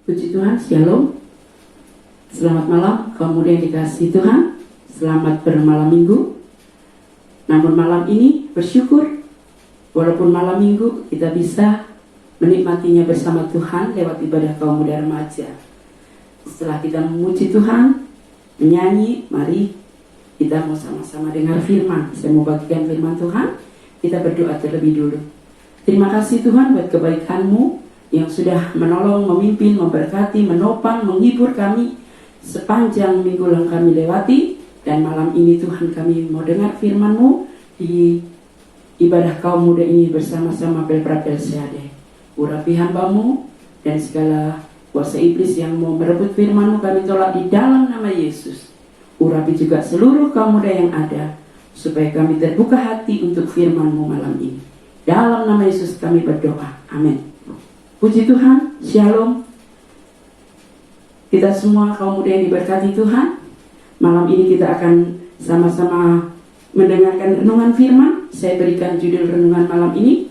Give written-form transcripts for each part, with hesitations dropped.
Puji Tuhan, Shalom. Selamat malam kaum muda yang dikasihi Tuhan. Selamat bermalam minggu. Namun malam ini bersyukur, walaupun malam minggu kita bisa menikmatinya bersama Tuhan lewat ibadah kaum muda remaja. Setelah kita memuji Tuhan, menyanyi, mari kita mau sama-sama dengar firman. Saya mau bagikan firman Tuhan. Kita berdoa terlebih dulu. Terima kasih Tuhan buat kebaikan-Mu yang sudah menolong, memimpin, memberkati, menopang, menghibur kami sepanjang minggu yang kami lewati. Dan malam ini Tuhan kami mau dengar firman-Mu di ibadah kaum muda ini bersama-sama Belprapel Seade. Urapi hamba-Mu dan segala kuasa iblis yang mau merebut firman-Mu kami tolak di dalam nama Yesus. Urapi juga seluruh kaum muda yang ada supaya kami terbuka hati untuk firman-Mu malam ini. Dalam nama Yesus kami berdoa. Amin. Puji Tuhan, Shalom. Kita semua kaum muda yang diberkati Tuhan, malam ini kita akan sama-sama mendengarkan renungan firman. Saya berikan judul renungan malam ini,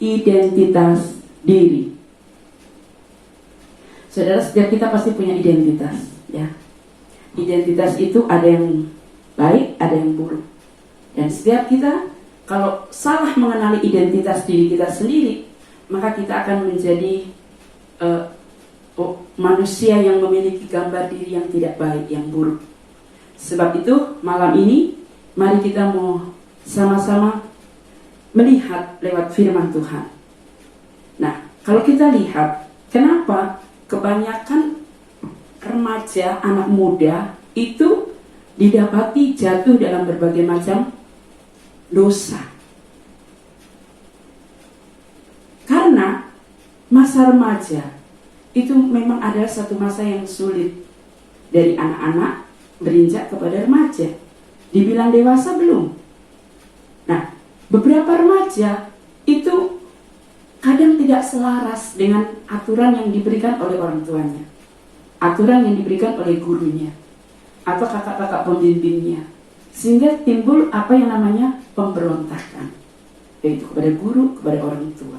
identitas diri. Saudara, setiap kita pasti punya identitas, ya. Identitas itu ada yang baik, ada yang buruk. Dan setiap kita kalau salah mengenali identitas diri kita sendiri, maka kita akan menjadi manusia yang memiliki gambar diri yang tidak baik, yang buruk. Sebab itu malam ini mari kita mau sama-sama melihat lewat firman Tuhan. Nah, kalau kita lihat kenapa kebanyakan remaja, anak muda itu didapati jatuh dalam berbagai macam dosa. Karena masa remaja itu memang adalah satu masa yang sulit. Dari anak-anak berinjak kepada remaja. Dibilang dewasa belum. Nah, beberapa remaja itu kadang tidak selaras dengan aturan yang diberikan oleh orang tuanya, aturan yang diberikan oleh gurunya atau kakak-kakak pembimbingnya, sehingga timbul apa yang namanya pemberontakan, yaitu kepada guru, kepada orang tua.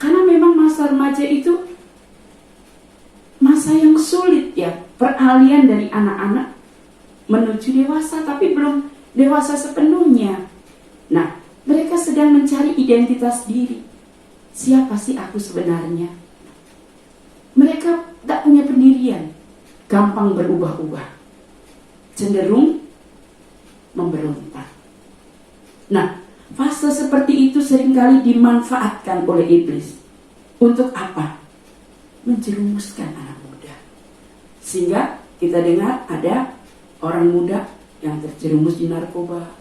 Karena memang masa remaja itu masa yang sulit, ya, peralihan dari anak-anak menuju dewasa, tapi belum dewasa sepenuhnya. Nah, mereka sedang mencari identitas diri. Siapa sih aku sebenarnya? Mereka tak punya pendirian, gampang berubah-ubah, cenderung memberontak. Nah, fase seperti itu seringkali dimanfaatkan oleh iblis. Untuk apa? Menjerumuskan anak muda. Sehingga kita dengar ada orang muda yang terjerumus di narkoba,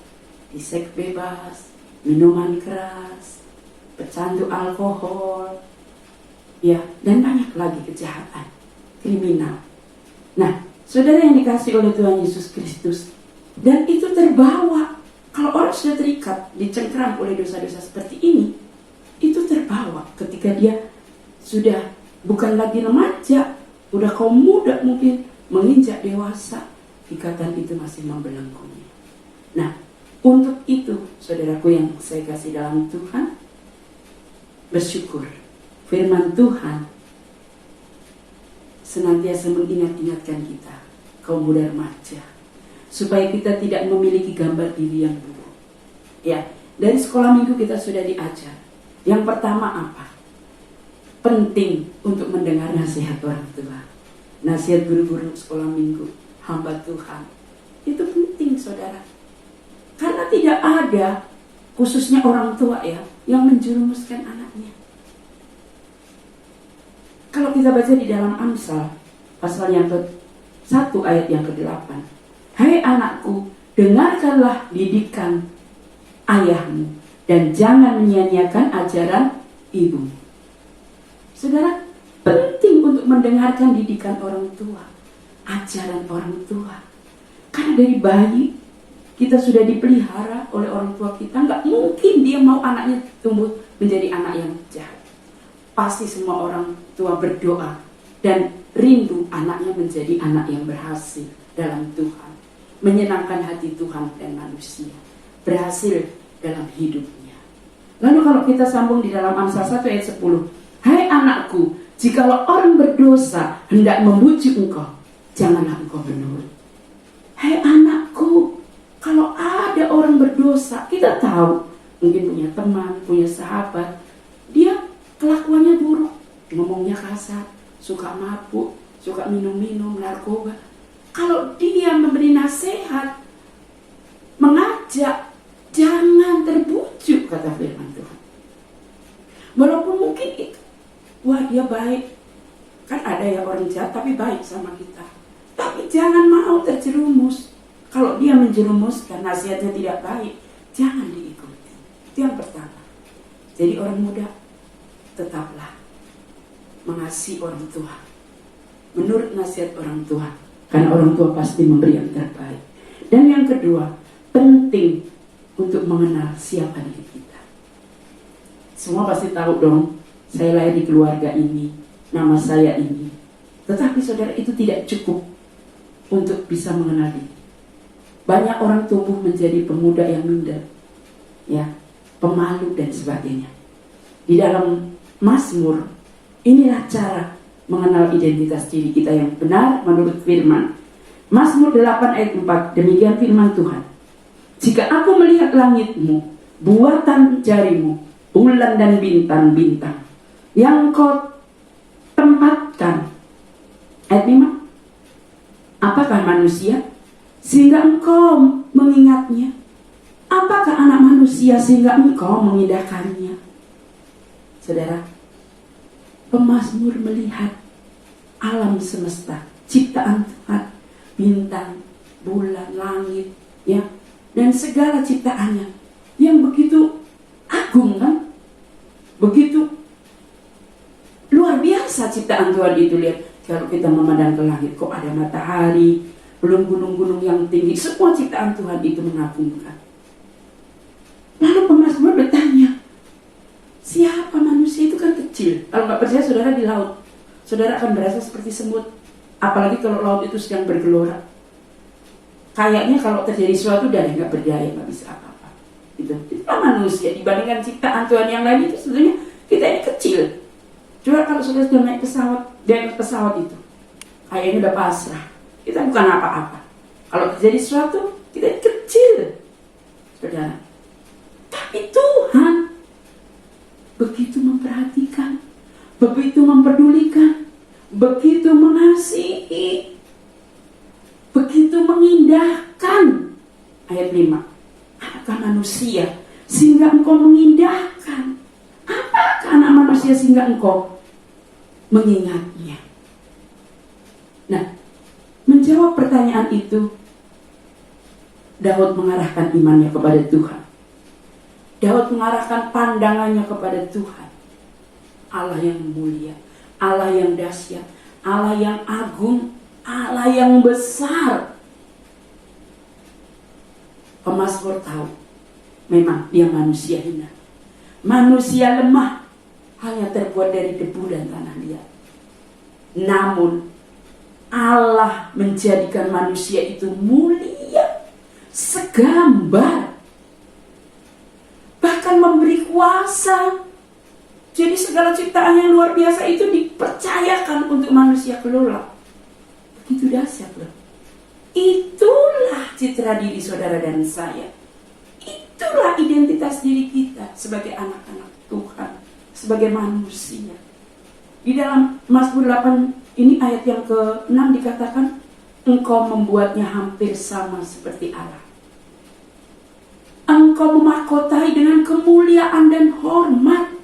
di seks bebas, minuman keras, pecandu alkohol, ya, dan banyak lagi kejahatan, kriminal. Nah, saudara yang dikasihi oleh Tuhan Yesus Kristus, dan itu terbawa. Kalau orang sudah terikat, dicengkram oleh dosa-dosa seperti ini, itu terbawa ketika dia sudah bukan lagi remaja, udah kaum muda mungkin, menginjak dewasa, ikatan itu masih membelenggunya. Nah, untuk itu, saudaraku yang saya kasih dalam Tuhan, bersyukur firman Tuhan senantiasa mengingat-ingatkan kita, kaum muda remaja, supaya kita tidak memiliki gambar diri yang buruk. Ya, dari sekolah minggu kita sudah diajar. Yang pertama apa? Penting untuk mendengar nasihat orang tua. Nasihat guru-guru sekolah minggu, hamba Tuhan. Itu penting, saudara. Karena tidak ada, khususnya orang tua ya, yang menjerumuskan anaknya. Kalau kita baca di dalam Amsal, pasal yang ke-1 ayat yang ke-8. Hai anakku, dengarkanlah didikan ayahmu dan jangan menyia-nyiakan ajaran ibumu. Saudara, penting untuk mendengarkan didikan orang tua, ajaran orang tua. Karena dari bayi kita sudah dipelihara oleh orang tua kita, nggak mungkin dia mau anaknya tumbuh menjadi anak yang jahat. Pasti semua orang tua berdoa dan rindu anaknya menjadi anak yang berhasil dalam Tuhan, menyenangkan hati Tuhan dan manusia, berhasil dalam hidupnya. Lalu kalau kita sambung di dalam Amsal 1 ayat 10, hai anakku, Jikalau orang berdosa hendak membujuk engkau, janganlah engkau menurut. Hai anakku, kalau ada orang berdosa, kita tahu, mungkin punya teman, punya sahabat, dia kelakuannya buruk, ngomongnya kasar, suka mabuk, suka minum-minum, narkoba. Kalau dia memberi nasihat, mengajak, jangan terbujuk, kata firman Tuhan. Walaupun mungkin itu, wah dia baik, kan ada ya orang jahat tapi baik sama kita. Tapi jangan mau terjerumus. Kalau dia menjerumuskan, nasihatnya tidak baik, jangan diikuti. Itu yang pertama. Jadi orang muda, tetaplah mengasihi orang tua menurut nasihat orang tua, karena orang tua pasti memberi yang terbaik. Dan yang kedua, penting untuk mengenal siapa diri kita. Semua pasti tahu dong, saya lahir di keluarga ini, nama saya ini. Tetapi saudara, itu tidak cukup untuk bisa mengenal diri. Banyak orang tumbuh menjadi pemuda yang minder, ya, pemalu dan sebagainya. Di dalam Mazmur, inilah cara mengenal identitas diri kita yang benar menurut firman. Mazmur 8 ayat 4, demikian firman Tuhan. Jika aku melihat langitmu, buatan jarimu, bulan dan bintang-bintang yang kau tempatkan. Ayat 5, apakah manusia sehingga engkau mengingatnya? Apakah anak manusia sehingga engkau mengindahkannya? Saudara, pemazmur melihat alam semesta, ciptaan Tuhan, bintang, bulan, langit, ya, dan segala ciptaannya yang begitu agung, kan? Begitu luar biasa ciptaan Tuhan itu. Lihat, kalau kita memandang ke langit, kok ada matahari, belum gunung-gunung yang tinggi, semua ciptaan Tuhan itu mengagumkan. Lalu pemazmur bertanya, siapa manusia? Itu kan kecil. Kalau nggak percaya, saudara di laut, saudara akan berasa seperti semut. Apalagi kalau laut itu sedang bergelora. Kayaknya kalau terjadi sesuatu dari nggak berdaya, nggak bisa apa-apa. Itu manusia dibandingkan ciptaan Tuhan yang lain itu sebenarnya kita ini kecil. Coba kalau saudara sudah naik pesawat itu, kayaknya udah pasrah. Kita bukan apa-apa. Kalau terjadi sesuatu, kita ini kecil, saudara. Tapi Tuhan begitu memperhatikan, begitu memperdulikan, begitu mengasihi, begitu mengindahkan. Ayat 5, apakah manusia sehingga engkau mengindahkan? Apakah anak manusia sehingga engkau mengingatnya? Nah, menjawab pertanyaan itu, Daud mengarahkan imannya kepada Tuhan. Daud mengarahkan pandangannya kepada Tuhan, Allah yang mulia, Allah yang dahsyat, Allah yang agung, Allah yang besar. Pemazmur tahu, memang dia manusia hina, manusia lemah, hanya terbuat dari debu dan tanah liat. Namun Allah menjadikan manusia itu mulia, segambar, bahkan memberi kuasa. Jadi segala ciptaan yang luar biasa itu dipercayakan untuk manusia kelola. Begitu dahsyat loh. Itulah citra diri saudara dan saya. Itulah identitas diri kita sebagai anak-anak Tuhan, sebagai manusia. Di dalam Mazmur 8 ini ayat yang ke-6 dikatakan, engkau membuatnya hampir sama seperti Allah. Engkau memahkotai dengan kemuliaan dan hormat.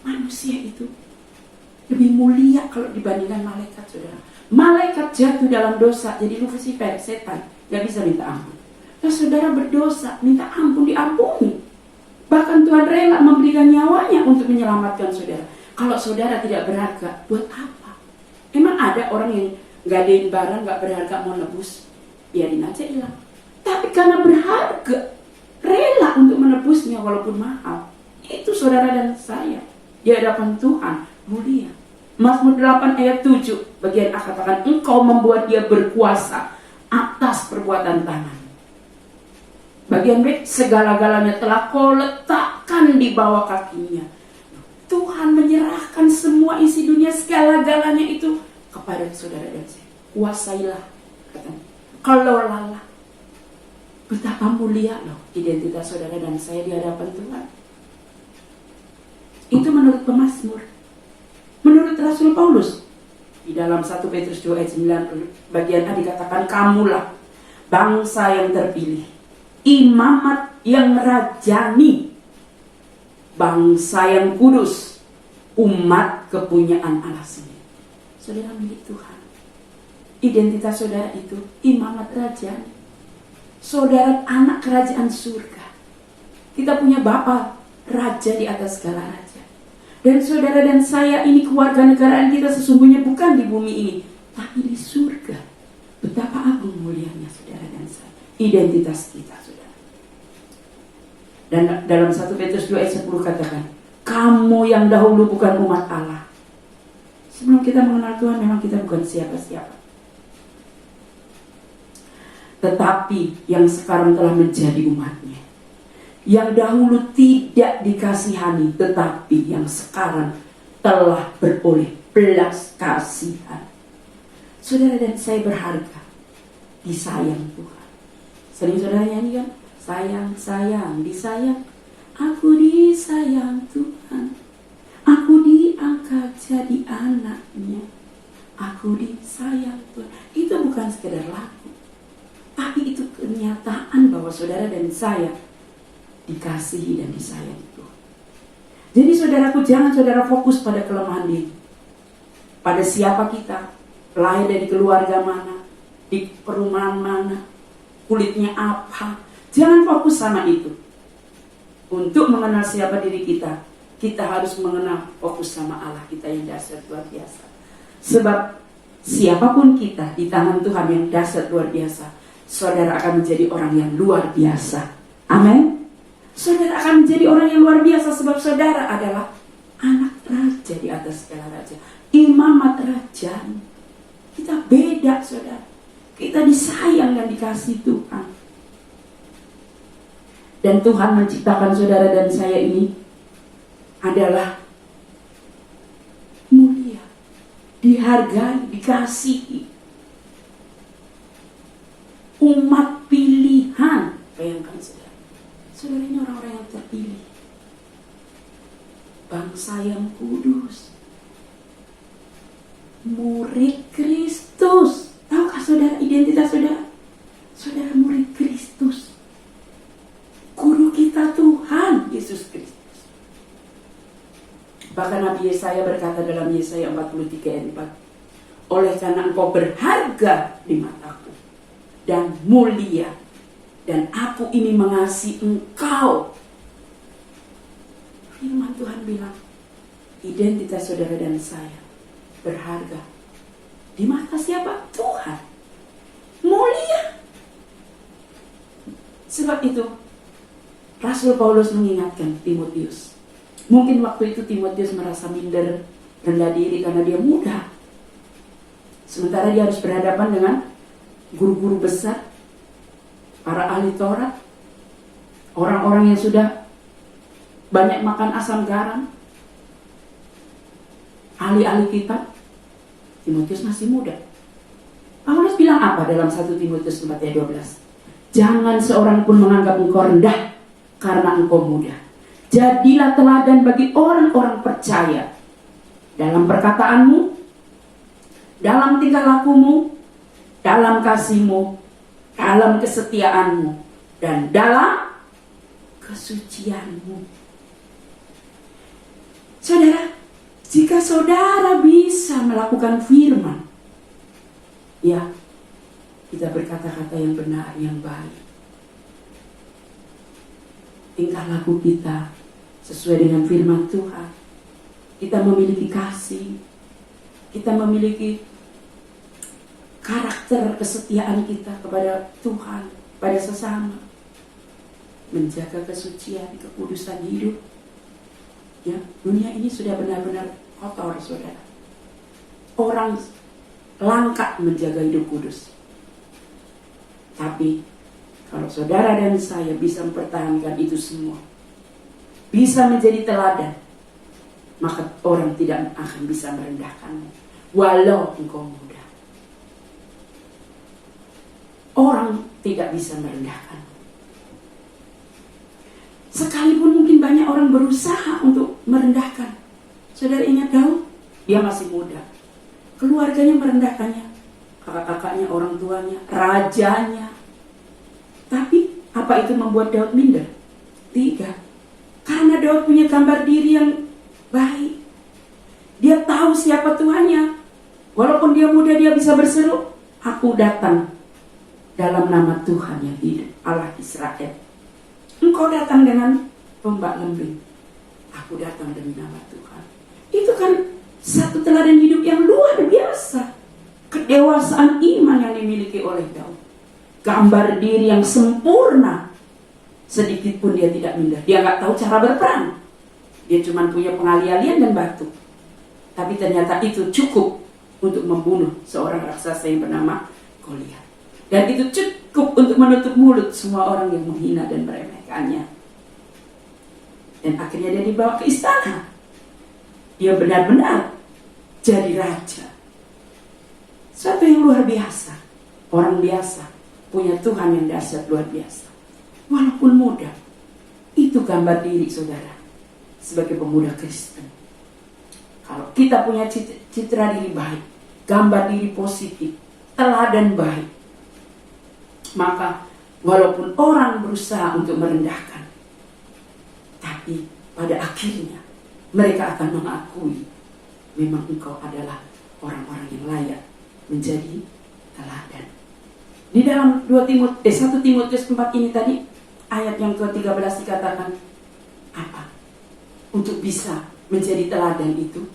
Manusia itu lebih mulia kalau dibandingkan malaikat, saudara. Malaikat jatuh dalam dosa, jadi Lucifer, setan, gak bisa minta ampun. Nah, saudara berdosa, minta ampun, diampuni. Bahkan Tuhan rela memberikan nyawanya untuk menyelamatkan saudara. Kalau saudara tidak berharga, buat apa? Emang ada orang yang gadein barang gak berharga mau nebus? Biarin aja hilang. Tapi karena berharga, rela untuk menebusnya walaupun mahal. Itu saudara dan saya di hadapan Tuhan mulia. Mazmur 8 ayat 7 bagian A katakan, engkau membuat dia berkuasa atas perbuatan tangan. Bagian B, segala-galanya telah kau letakkan di bawah kakinya. Tuhan Tuhan menyerahkan semua isi dunia, segala-galanya itu kepada saudara dan saya. Kuasailah, katanya. Kelolalah. Betapa mulia loh identitas saudara dan saya di hadapan Tuhan. Itu menurut pemazmur. Menurut Rasul Paulus, di dalam 1 Petrus 2 ayat 9 bagian A dikatakan, kamulah bangsa yang terpilih, imamat yang rajani, bangsa yang kudus, umat kepunyaan Allah sendiri. Saudara milik Tuhan. Identitas saudara itu imamat rajani. Saudara anak kerajaan surga. Kita punya Bapa raja di atas segala raja. Dan saudara dan saya ini kewarganegaraan kita sesungguhnya bukan di bumi ini, tapi di surga. Betapa agung mulianya saudara dan saya. Identitas kita saudara. Dan dalam 1 Petrus 2 ayat 10 katakan, kamu yang dahulu bukan umat Allah. Sebelum kita mengenal Tuhan memang kita bukan siapa-siapa. Tetapi yang sekarang telah menjadi umatnya. Yang dahulu tidak dikasihani, tetapi yang sekarang telah beroleh belas kasihan. Saudara dan saya berharga, disayang Tuhan. Sering saudara nyanyi kan? Sayang, sayang, disayang. Aku disayang Tuhan. Aku diangkat jadi anaknya. Aku disayang Tuhan. Itu bukan sekedar lagu, tapi itu kenyataan bahwa saudara dan saya dikasihi dan disayangi Tuhan. Jadi saudaraku, jangan saudara fokus pada kelemahan diri. Pada siapa kita, lahir dari keluarga mana, di perumahan mana, kulitnya apa. Jangan fokus sama itu. Untuk mengenal siapa diri kita, kita harus mengenal fokus sama Allah kita yang dahsyat luar biasa. Sebab siapapun kita di tangan Tuhan yang dahsyat luar biasa, saudara akan menjadi orang yang luar biasa. Amin. Saudara akan menjadi orang yang luar biasa sebab saudara adalah anak raja di atas segala raja. Imamat raja. Kita beda saudara. Kita disayang dan dikasih Tuhan. Dan Tuhan menciptakan saudara dan saya ini adalah mulia, dihargai, dikasihi. Umat pilihan. Bayangkan saudara. Saudara ini orang-orang yang terpilih. Bangsa yang kudus. Murid Kristus. Tahukah saudara identitas saudara? Saudara murid Kristus. Guru kita Tuhan Yesus Kristus. Bahkan Nabi Yesaya berkata dalam Yesaya 43 ayat 4, oleh karena engkau berharga di mataku dan mulia, dan aku ini mengasihi engkau. Firman Tuhan bilang, identitas saudara dan saya berharga di mata siapa? Tuhan. Mulia. Sebab itu Rasul Paulus mengingatkan Timotius. Mungkin waktu itu Timotius merasa minder, rendah diri karena dia muda. Sementara dia harus berhadapan dengan guru-guru besar, para ahli Taurat, orang-orang yang sudah banyak makan asam garam, ahli-ahli kitab. Timotius masih muda. Paulus bilang apa dalam 1 Timotius 4 ayat 12? Jangan seorang pun menganggap engkau rendah karena engkau muda. Jadilah teladan bagi orang-orang percaya dalam perkataanmu, dalam tingkah lakumu, dalam kasihmu, dalam kesetiaanmu, dan dalam kesucianmu. Saudara, jika saudara bisa melakukan firman, ya, kita berkata-kata yang benar, yang baik, tingkah laku kita sesuai dengan firman Tuhan, kita memiliki kasih, kita memiliki karakter kesetiaan kita kepada Tuhan, pada sesama, menjaga kesucian, kekudusan hidup. Ya, dunia ini sudah benar-benar kotor, saudara. Orang langka menjaga hidup kudus. Tapi kalau saudara dan saya bisa mempertahankan itu semua, bisa menjadi teladan, maka orang tidak akan bisa merendahkanmu, walau engkau muda. Orang tidak bisa merendahkanmu. Sekalipun mungkin banyak orang berusaha untuk merendahkan. Saudara ingat Daud? Dia masih muda. Keluarganya merendahkannya. Kakak-kakaknya, orang tuanya, rajanya. Tapi apa itu membuat Daud minder? Tidak. Karena Daud punya gambar diri yang baik. Dia tahu siapa Tuhannya. Walaupun dia muda, dia bisa berseru, aku datang dalam nama Tuhan yang hidup, Allah Israel. Engkau datang dengan tombak lembing, aku datang demi nama Tuhan. Itu kan satu teladan hidup yang luar biasa. Kedewasaan iman yang dimiliki oleh Daud. Gambar diri yang sempurna. Sedikit pun dia tidak minder. Dia gak tahu cara berperang. Dia cuma punya pengali-alian dan batu. Tapi ternyata itu cukup untuk membunuh seorang raksasa yang bernama Goliat. Dan itu cukup untuk menutup mulut semua orang yang menghina dan meremehkannya. Dan akhirnya dia dibawa ke istana. Dia benar-benar jadi raja. Suatu yang luar biasa. Orang biasa punya Tuhan yang dahsyat luar biasa. Walaupun muda, itu gambar diri saudara sebagai pemuda Kristen. Kalau kita punya citra diri baik, gambar diri positif, teladan baik, maka walaupun orang berusaha untuk merendahkan, tapi pada akhirnya mereka akan mengakui memang engkau adalah orang-orang yang layak menjadi teladan. Di dalam 1 Timotius 4 ini tadi, ayat yang ke-13 dikatakan apa? Untuk bisa menjadi teladan itu,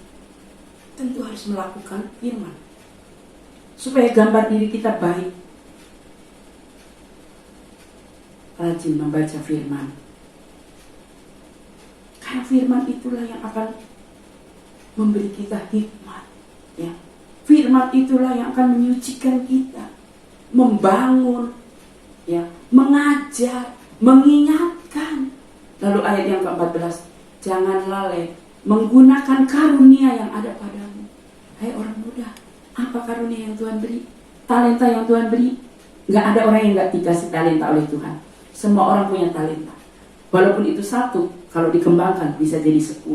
tentu harus melakukan firman. Supaya gambar diri kita baik, rajin membaca firman. Karena firman itulah yang akan memberi kita hikmat. Ya. Firman itulah yang akan menyucikan kita, membangun, ya, mengajar, mengingatkan. Lalu ayat yang ke-14, jangan lalai menggunakan karunia yang ada padamu. Hai orang muda, apa karunia yang Tuhan beri? Talenta yang Tuhan beri? Gak ada orang yang gak dikasih talenta oleh Tuhan. Semua orang punya talenta. Walaupun itu satu, kalau dikembangkan bisa jadi 10.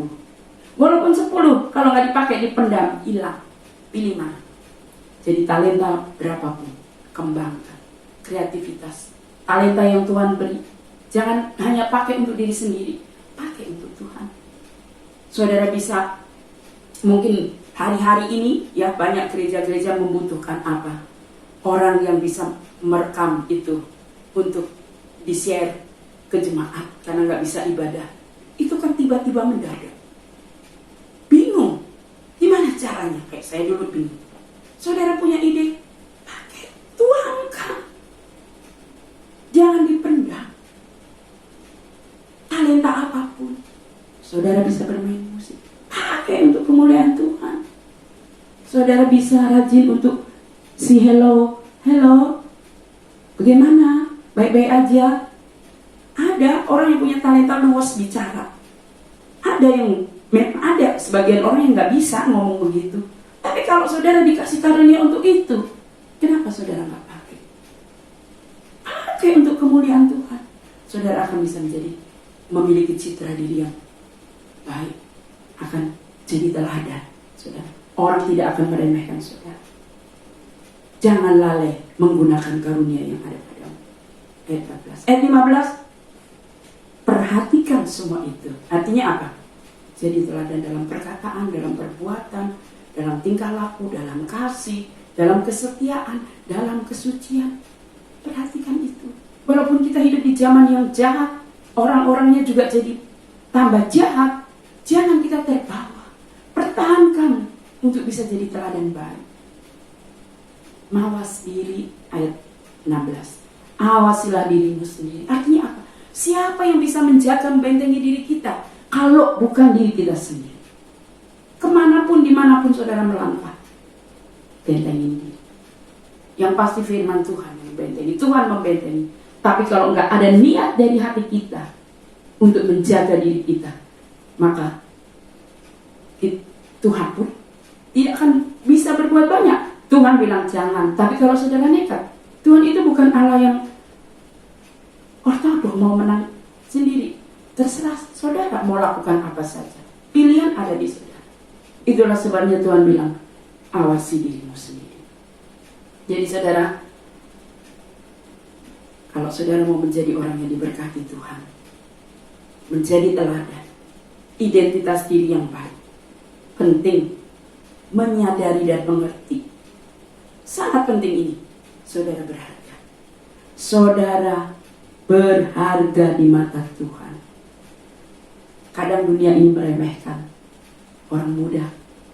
Walaupun 10, kalau gak dipakai, dipendam, hilang. Pilih mana? Jadi talenta berapapun, kembangkan. Kreativitas, talenta yang Tuhan beri, jangan hanya pakai untuk diri sendiri, pakai untuk Tuhan. Saudara bisa, mungkin hari-hari ini ya banyak gereja-gereja membutuhkan apa? Orang yang bisa merekam itu untuk di-share ke jemaat karena nggak bisa ibadah. Itu kan tiba-tiba mendadak. Bingung, gimana caranya? Kayak saya dulu bingung. Saudara punya ide, pakai, tuangkan. Jangan dipendam. Talenta apapun, saudara bisa bermain musik, pakai untuk kemuliaan Tuhan. Saudara bisa rajin untuk si hello, bagaimana? Baik-baik aja. Ada orang yang punya talenta luas bicara. Ada sebagian orang yang nggak bisa ngomong begitu. Tapi kalau saudara dikasih karunia untuk itu, kenapa saudara nggak pakai? Pakai untuk kemuliaan Tuhan. Saudara akan bisa memiliki citra diri yang baik, akan jadi teladan, saudara. Orang tidak akan meremehkan saudara. Jangan lalai menggunakan karunia yang ada padamu. Ayat 14. Ayat 15. Perhatikan semua itu. Artinya apa? Jadi teladan dalam perkataan, dalam perbuatan, dalam tingkah laku, dalam kasih, dalam kesetiaan, dalam kesucian. Perhatikan itu. Walaupun kita hidup di zaman yang jahat, orang-orangnya juga jadi tambah jahat, jangan kita terbawa. Pertahankan untuk bisa jadi teladan baik. Mawas diri, ayat 16. Awasilah dirimu sendiri. Artinya apa? Siapa yang bisa menjaga, membentengi diri kita kalau bukan diri kita sendiri? Kemanapun, dimanapun saudara melangkah, bentengi diri. Yang pasti firman Tuhan yang membentengi, Tuhan membentengi. Tapi kalau enggak ada niat dari hati kita untuk menjaga diri kita, maka Tuhan pun tidak akan bisa berbuat banyak. Tuhan bilang jangan, tapi kalau saudara nekat, Tuhan itu bukan Allah yang ortodok mau menang sendiri. Terserah saudara mau lakukan apa saja. Pilihan ada di saudara. Itulah sebabnya Tuhan bilang, awasi dirimu sendiri. Jadi saudara, kalau saudara mau menjadi orang yang diberkati Tuhan, menjadi teladan, identitas diri yang baik, penting menyadari dan mengerti. Sangat penting ini. Saudara berharga. Saudara berharga di mata Tuhan. Kadang dunia ini meremehkan orang muda,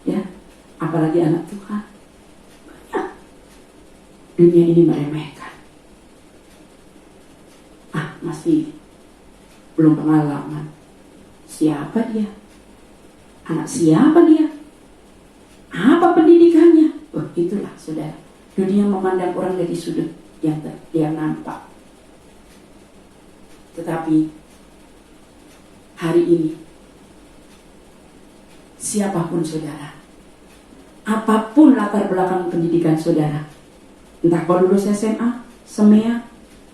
ya, apalagi anak Tuhan. Banyak dunia ini meremehkan. Masih belum pengalaman. Siapa dia? Anak siapa dia? Apa pendidikannya? Itulah saudara. Dunia memandang orang dari sudut yang nampak. Tetapi hari ini, siapapun saudara, apapun latar belakang pendidikan saudara, entah kau lulus SMA, SEMEA,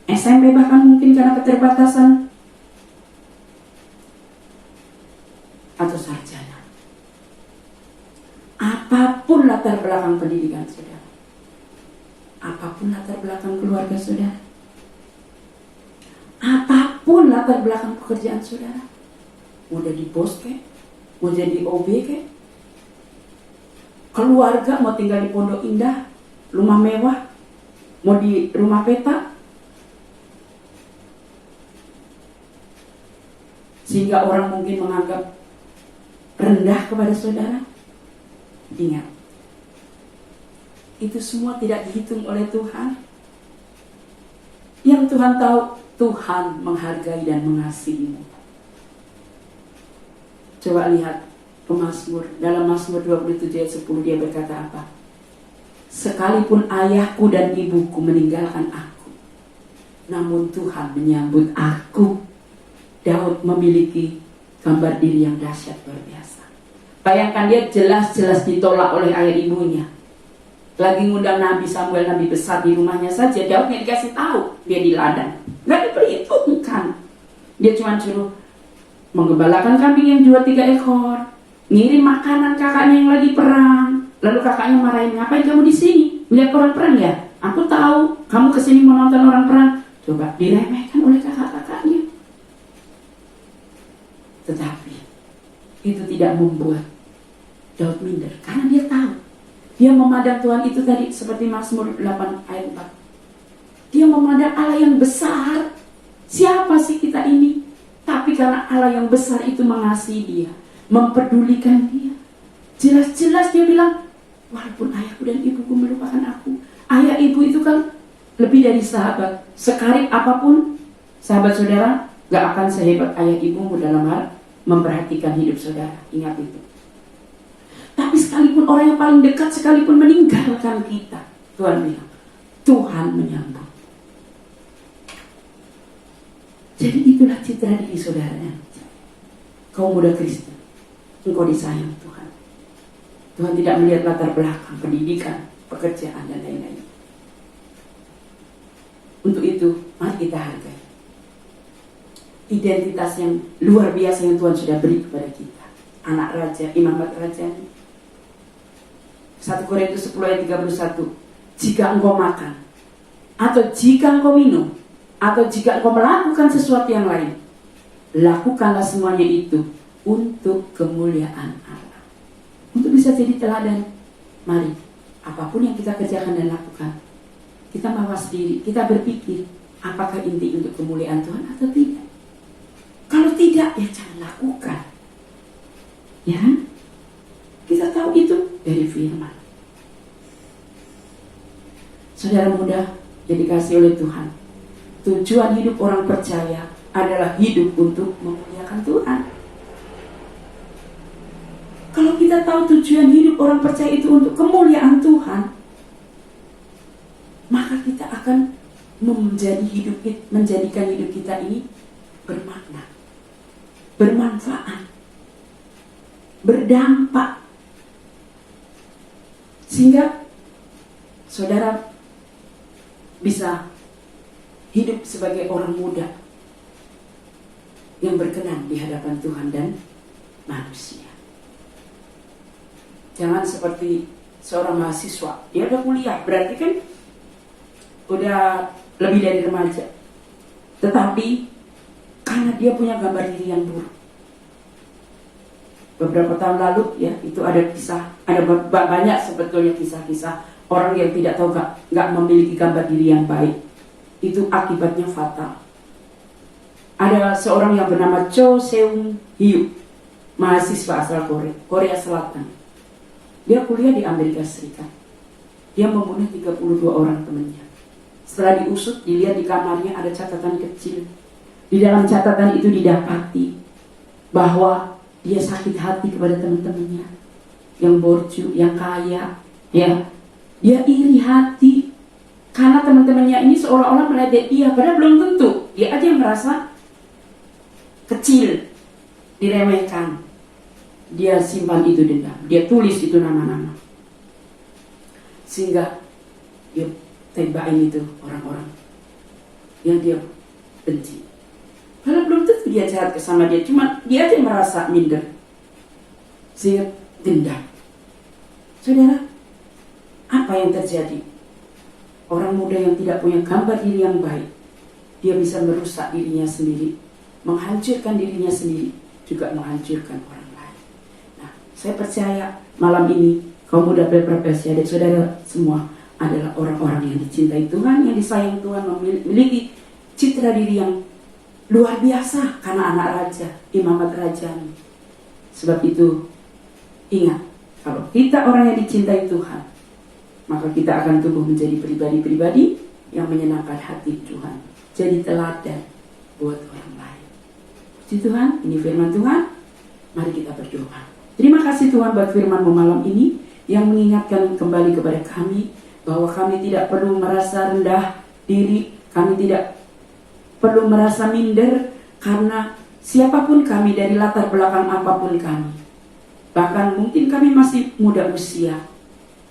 SMP, bahkan mungkin karena keterbatasan, atau sarjana, apapun latar belakang pendidikan saudara, apapun latar belakang keluarga saudara, apapun latar belakang pekerjaan saudara, mau jadi bos kek, mau jadi OB kek, keluarga mau tinggal di Pondok Indah, rumah mewah, mau di rumah petak, sehingga orang mungkin menganggap rendah kepada saudara. Ingat, itu semua tidak dihitung oleh Tuhan. Yang Tuhan tahu, Tuhan menghargai dan mengasihimu. Coba lihat pemazmur, dalam Mazmur 27 ayat 10 dia berkata apa? Sekalipun ayahku dan ibuku meninggalkan aku, namun Tuhan menyambut aku. Daud memiliki gambar diri yang dahsyat luar biasa. Bayangkan dia jelas-jelas ditolak oleh ayah ibunya. Lagi ngundang Nabi Samuel, Nabi besar di rumahnya saja, Daud gak dikasih tahu dia di ladang. Gak diperhitungkan. Dia cuma suruh menggembalakan kambing yang 2-3 ekor, ngirim makanan kakaknya yang lagi perang. Lalu kakaknya marahin, ngapain kamu di sini? Melihat orang perang ya? Aku tahu kamu kesini mau nonton orang perang. Coba diremehkan oleh kakak-kakaknya. Tetapi itu tidak membuat Daud minder, karena dia tahu, dia memandang Tuhan itu tadi seperti Mazmur 8 ayat 4. Dia memandang Allah yang besar. Siapa sih kita ini? Tapi karena Allah yang besar itu mengasihi dia, memperdulikan dia. Jelas-jelas dia bilang, walaupun ayahku dan ibuku melupakan aku. Ayah ibu itu kan lebih dari sahabat. Sekarib apapun sahabat saudara, gak akan sehebat ayah ibumu dalam hal memperhatikan hidup saudara. Ingat itu. Tapi sekalipun orang yang paling dekat sekalipun meninggalkan kita, Tuhan bilang, Tuhan menyambut. Jadi itulah citra diri saudaranya. Kau muda Kristen, engkau disayang Tuhan. Tuhan tidak melihat latar belakang, pendidikan, pekerjaan, dan lain-lain. Untuk itu, mari kita hargai identitas yang luar biasa yang Tuhan sudah beri kepada kita. Anak raja, imamat raja. 1 Korintus 10 ayat 31. Jika engkau makan, atau jika engkau minum, atau jika engkau melakukan sesuatu yang lain, lakukanlah semuanya itu untuk kemuliaan Allah. Untuk bisa jadi teladan. Mari, apapun yang kita kerjakan dan lakukan, kita mawas diri, kita berpikir, apakah inti untuk kemuliaan Tuhan atau tidak. Kalau tidak, ya jangan lakukan. Ya, kita tahu itu dari firman. Saudara muda yang dikasihi oleh Tuhan, tujuan hidup orang percaya adalah hidup untuk memuliakan Tuhan. Kalau kita tahu tujuan hidup orang percaya itu untuk kemuliaan Tuhan, maka kita akan menjadikan hidup kita ini bermakna, bermanfaat. berdampak. Sehingga saudara bisa hidup sebagai orang muda yang berkenan di hadapan Tuhan dan manusia. Jangan seperti seorang mahasiswa, dia udah kuliah, berarti kan udah lebih dari remaja. Tetapi karena dia punya gambar diri yang buruk. Beberapa tahun lalu ya, itu ada kisah, ada banyak sebetulnya kisah-kisah orang yang tidak tahu, nggak memiliki gambar diri yang baik. Itu akibatnya fatal. Ada seorang yang bernama Cho Seung Hyuk, mahasiswa asal Korea Selatan. Dia kuliah di Amerika Serikat. Dia membunuh 32 orang temannya. Setelah diusut, dilihat di kamarnya ada catatan kecil. Di dalam catatan itu didapati bahwa dia sakit hati kepada teman-temannya yang borju, yang kaya, ya. Dia iri hati karena teman-temannya ini seolah-olah meledek dia, padahal belum tentu. Dia aja yang merasa kecil, diremehkan. Dia simpan itu dendam, dia tulis itu nama-nama, sehingga dia tembakin itu orang-orang yang dia benci. Padahal belum tentu dia jahat sama dia, cuma dia aja merasa minder, sehingga dendam. Saudara, apa yang terjadi? Orang muda yang tidak punya gambar diri yang baik, dia bisa merusak dirinya sendiri, menghancurkan dirinya sendiri, juga menghancurkan orang lain. Nah, saya percaya malam ini kaum muda Pelperpes, adik saudara semua adalah orang-orang yang dicintai Tuhan, yang disayang Tuhan, memiliki citra diri yang luar biasa karena anak raja, imamat rajani. Sebab itu, ingat, kalau kita orang yang dicintai Tuhan, maka kita akan tumbuh menjadi pribadi-pribadi yang menyenangkan hati Tuhan. Jadi teladan buat orang lain. Puji Tuhan, ini firman Tuhan. Mari kita berdoa. Terima kasih Tuhan buat firman-Mu malam ini yang mengingatkan kembali kepada kami bahwa kami tidak perlu merasa rendah diri, kami tidak perlu merasa minder karena siapapun kami, dari latar belakang apapun kami. Bahkan mungkin kami masih muda usia,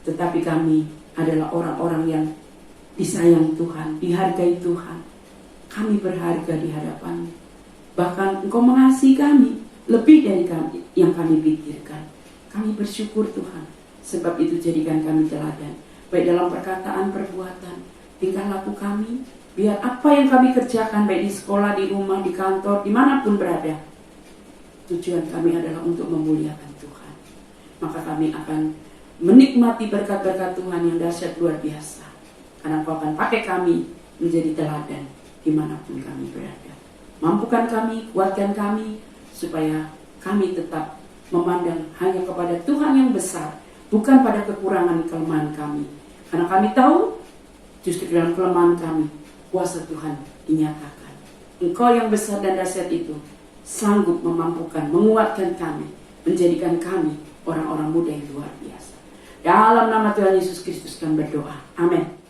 tetapi kami adalah orang-orang yang disayang Tuhan, dihargai Tuhan. Kami berharga di hadapan-Mu. Bahkan Engkau mengasihi kami lebih dari yang kami pikirkan. Kami bersyukur Tuhan, sebab itu jadikan kami teladan, baik dalam perkataan, perbuatan, tingkah laku kami. Biar apa yang kami kerjakan, baik di sekolah, di rumah, di kantor, dimanapun berada, tujuan kami adalah untuk memuliakan Tuhan. Maka kami akan menikmati berkat-berkat Tuhan yang dahsyat luar biasa. Karena Engkau akan pakai kami menjadi teladan dimanapun kami berada. Mampukan kami, kuatkan kami, supaya kami tetap memandang hanya kepada Tuhan yang besar, bukan pada kekurangan kelemahan kami. Karena kami tahu, justru dalam kelemahan kami, kuasa Tuhan dinyatakan. Engkau yang besar dan dahsyat itu sanggup memampukan, menguatkan kami, menjadikan kami orang-orang muda yang luar biasa. Dalam nama Tuhan Yesus Kristus kami berdoa. Amin.